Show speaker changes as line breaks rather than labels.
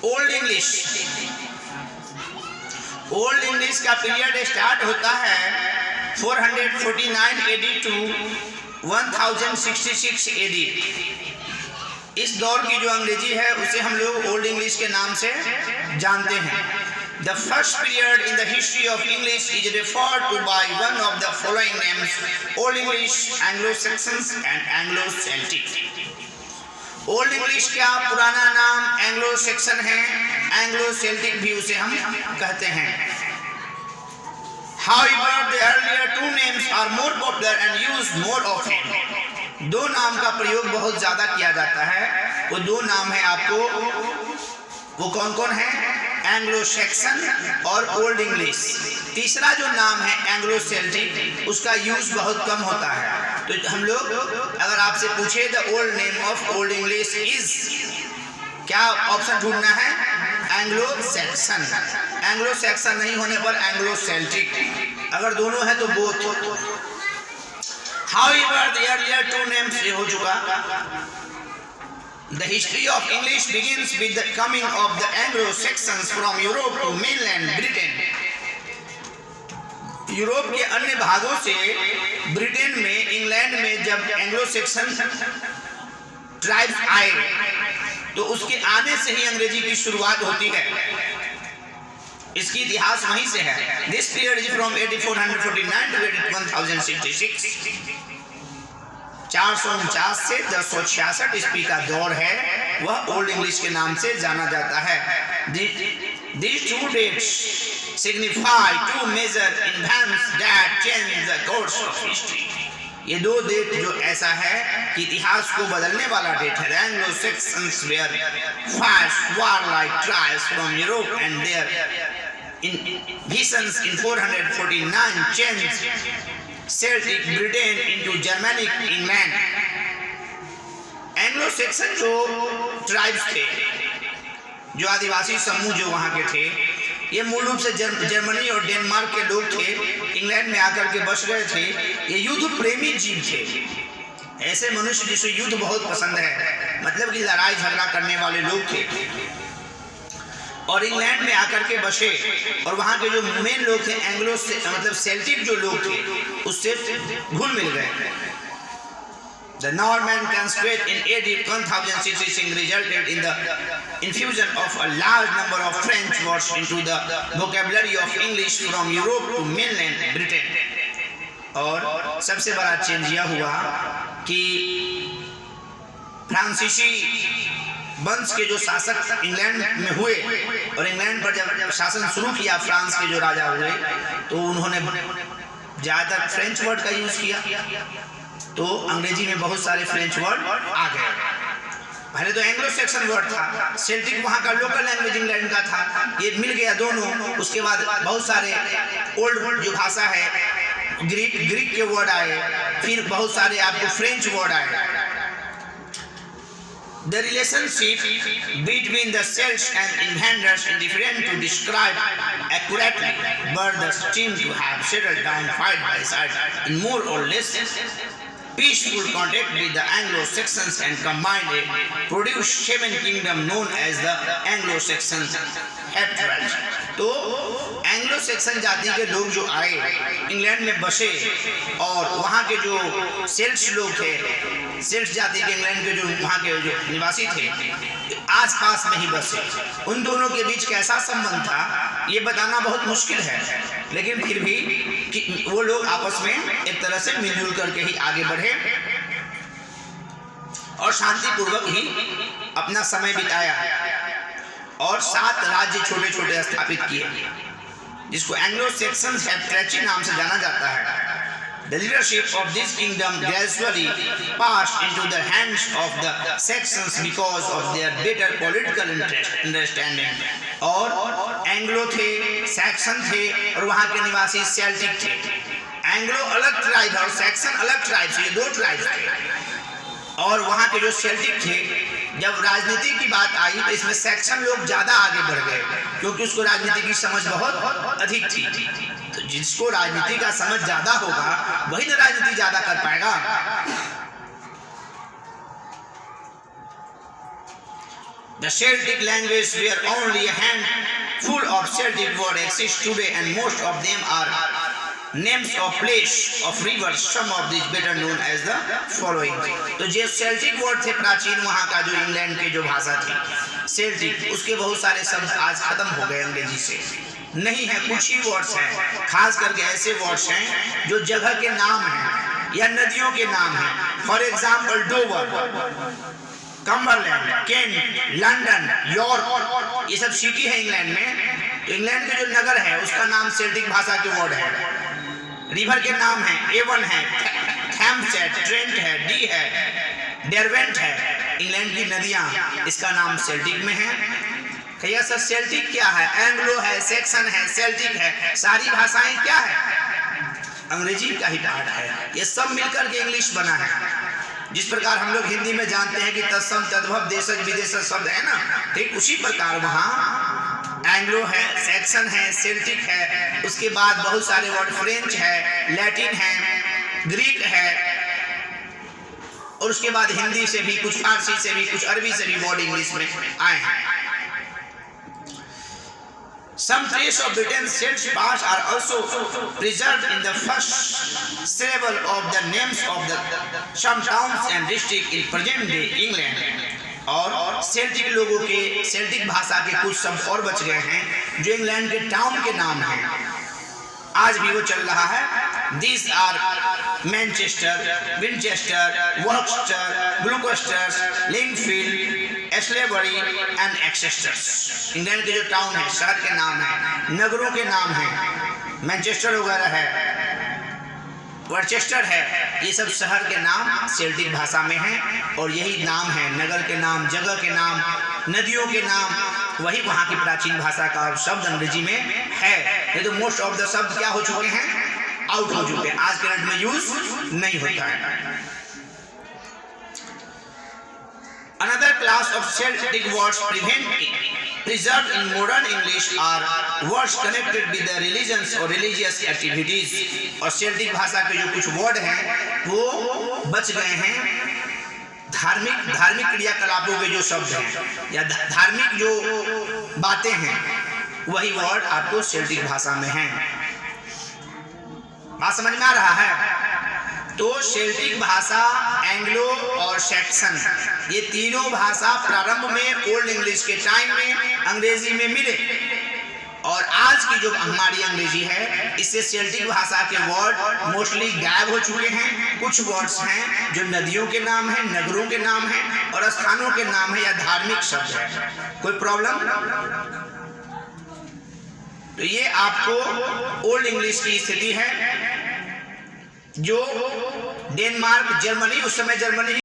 Old English, old English का period start होता है 449 AD टू 1066 AD। इस दौर की जो अंग्रेजी है उसे हम लोग ओल्ड इंग्लिश के नाम से जानते हैं। The first period in the history of English is referred to by one of the following names: Old English, Anglo-Saxons and Anglo-Celtic। Old English का पुराना नाम एंग्लो सेक्सन है, एंग्लो सेल्टिक भी उसे हम कहते हैं। However, the earlier two names are more popular and used more often। दो नाम का प्रयोग बहुत ज्यादा किया जाता है। वो दो नाम है आपको, वो कौन कौन है? एंग्लो सेक्सन और ओल्ड इंग्लिश। तीसरा जो नाम है एंग्लो सेल्टिक, उसका यूज बहुत कम होता है। तो हम लोग अगर आपसे पूछे the old name of old English is, क्या ऑप्शन ढूंढना है? Anglo section. एंग्लो सेक्सन नहीं होने पर एंग्लो सेल्टिक, अगर दोनों है तो both. However, the earlier two names, ये हो चुका। The history of English begins with the coming of the Anglo-Saxons from Europe to mainland Britain। Europe के अन्य भागों से ब्रिटेन में, इंग्लैंड में जब एंग्लो सेक्सन ट्राइब्स आए तो उसके आने से ही अंग्रेजी की शुरुआत होती है। इसकी इतिहास वहीं से है। This period is from 8449 to 1066। 449 से 1066 ईस्वी का दौर है, वह ओल्ड इंग्लिश के नाम से जाना जाता है। These two dates signify two major events that change the course of history। ये दो डेट जो ऐसा है कि इतिहास को बदलने वाला डेट है। Anglo Saxons were first warlike tribes from Europe and their invasions in 449 changed Celtic Britain into Germanic England। Anglo section जो ट्राइब्स थे, जो आदिवासी समूह जो वहाँ के थे, ये मूल रूप से जर्मनी और डेनमार्क के लोग थे। इंग्लैंड में आकर के बस गए थे। ये युद्ध प्रेमी जीव थे, ऐसे मनुष्य जिसे युद्ध बहुत पसंद है, मतलब कि लड़ाई झगड़ा करने वाले लोग थे। और इंग्लैंड में आकर के बसे, और वहाँ के जो मेन लोग थे एंग्लो मतलब सेल्टिक जो लोग थे, उससे घुल मिल गए। The Norman conquest in AD 1066 resulted in the infusion of a large number of French words into the vocabulary of English from Europe to mainland Britain। और सबसे बड़ा चेंज यह हुआ कि फ्रांसीसी वंश के जो शासक इंग्लैंड में हुए, और इंग्लैंड पर जब शासन शुरू किया फ्रांस के जो राजा हुए, तो उन्होंने ज़्यादातर फ्रेंच वर्ड का यूज किया। तो अंग्रेजी में बहुत सारे फ्रेंच वर्ड आ गए। पहले तो एंग्लो सेक्सन वर्ड था, सेल्टिक वहाँ का लोकल लैंग्वेज इंग्लैंड का था, ये मिल गया दोनों। उसके बाद बहुत सारे ओल्ड जो भाषा है ग्रीक के वर्ड आए, फिर बहुत सारे आपको फ्रेंच वर्ड आए। The relationship between the Celts and invaders is difficult to describe accurately, but they seem to have settled down side by side in more or less peaceful contact with the Anglo-Saxons and combined produced 7 kingdoms known as the Anglo-Saxon Heptarchy। तो Anglo section जाति के लोग जो आए, England में बसे, और वहाँ के जो सेल्ट्स लोग थे, सेल्ट्स जाति के इंग्लैंड के जो वहाँ के जो निवासी थे, आसपास में ही बसे। उन दोनों के बीच कैसा संबंध था ये बताना बहुत मुश्किल है, लेकिन फिर भी कि वो लोग आपस में एक तरह से मिलजुल करके ही आगे बढ़े और शांतिपूर्वक ही अपना समय बिताया, और 7 राज्य छोटे छोटे स्थापित किए, जिसको एंग्लो सेक्सन हेप्टैची नाम से जाना जाता है। The leadership of this kingdom gradually passed into the hands of the Saxons because of their better political understanding। और एंग्लो थे, सैक्सन थे, और वहाँ के निवासी सेल्टिक थे। एंग्लो अलग ट्राइब और सैक्सन अलग ट्राइब, ये 2 ट्राइब थे। और वहाँ के जो सेल्टिक थे जब राजनीति की बात आई तो इसमें सेक्शन लोग ज़्यादा आगे बढ़ गए, क्योंकि उसको राजनीति की समझ बहुत अधिक थी। तो जिसको राजनीति का समझ ज़्यादा होगा वही ना राजनीति ज़्यादा कर पाएगा। The Celtic language where only a handful of Celtic words exist today, and most of them are names of place of rivers. Some of these better known as the following. तो जो सेल्टिक वर्ड थे प्राचीन वहाँ का, जो England के जो भाषा थी सेल्टिक, उसके बहुत सारे शब्द आज खत्म हो गए अंग्रेजी से, नहीं है। कुछ ही वर्ड्स हैं, खास करके ऐसे वर्ड्स हैं जो जगह के नाम हैं या नदियों के नाम हैं। For example Dover, Cumberland, Kent, London, York, ये सब सिटी है इंग्लैंड में। तो इंग्लैंड के जो नगर है उसका नाम सेल्टिक भाषा के वर्ड है। रिवर के नाम है, एवन है, थैम्स है, ट्रेंट है, डी है, डेरवेंट है। इंग्लैंड की नदियां, इसका नाम सेल्टिक में है। भैया सर सेल्टिक क्या है? एंग्लो है, सेक्सन है, सेल्टिक है, सारी भाषाएं क्या है? अंग्रेजी का ही पार्ट है। ये सब मिलकर के इंग्लिश बना है। जिस प्रकार हम लोग हिंदी में जानते हैं कि तत्सम तद्भव देशज विदेशज शब्द है ना, ठीक उसी प्रकार वहाँ एंग्लो है, सेक्सन है, सेल्टिक है, उसके बाद बहुत सारे वर्ड फ्रेंच है, लैटिन है, ग्रीक है, और उसके बाद हिंदी से भी कुछ, फारसी से भी कुछ, अरबी से भी वर्ड इंग्लिश में आए हैं। Some traces of Britain's Celtic past are also preserved in the first syllable of the names of some towns and districts in present-day England. और सेल्टिक लोगों के, सेल्टिक भाषा के कुछ शब्द और बच गए हैं जो इंग्लैंड के टाउन के नाम हैं, आज भी वो चल रहा है। These are Manchester, Winchester, Worcester, Gloucester, Lingfield, Aylesbury and Exeter. England के जो टाउन है, शहर के नाम है, नगरों के नाम है, मैनचेस्टर वगैरह है, वर्चेस्टर है, ये सब शहर के नाम सेल्टिक भाषा में हैं। और यही नाम है, नगर के नाम, जगह के नाम, नदियों के नाम, वही वहाँ की प्राचीन भाषा का शब्द अंग्रेजी में है। ये तो मोस्ट ऑफ द शब्द क्या हो चुके हैं? आउट हो चुके हैं, आज के डेट में यूज नहीं होता है। Another class of Celtic words preserved in modern English are words connected with the religions or religious activities. और सेल्टिक भाषा के जो कुछ वर्ड हैं वो बच गए हैं। धार्मिक क्रियाकलापों के जो शब्द हैं या धार्मिक जो बातें हैं, वही वर्ड आपको सेल्टिक भाषा में हैं। बात समझ में आ रहा है? तो सेल्टिक भाषा, एंग्लो और सेक्सन, ये तीनों भाषा प्रारंभ में ओल्ड इंग्लिश के टाइम में अंग्रेजी में मिले, और आज की जो हमारी अंग्रेजी है इससे सेल्टिक भाषा के वर्ड मोस्टली गायब हो चुके हैं। कुछ वर्ड्स हैं जो नदियों के नाम हैं, नगरों के नाम हैं, और स्थानों के नाम है या धार्मिक शब्द है। कोई प्रॉब्लम? तो ये आपको ओल्ड इंग्लिश की स्थिति है जो डेनमार्क, जर्मनी, उस समय जर्मनी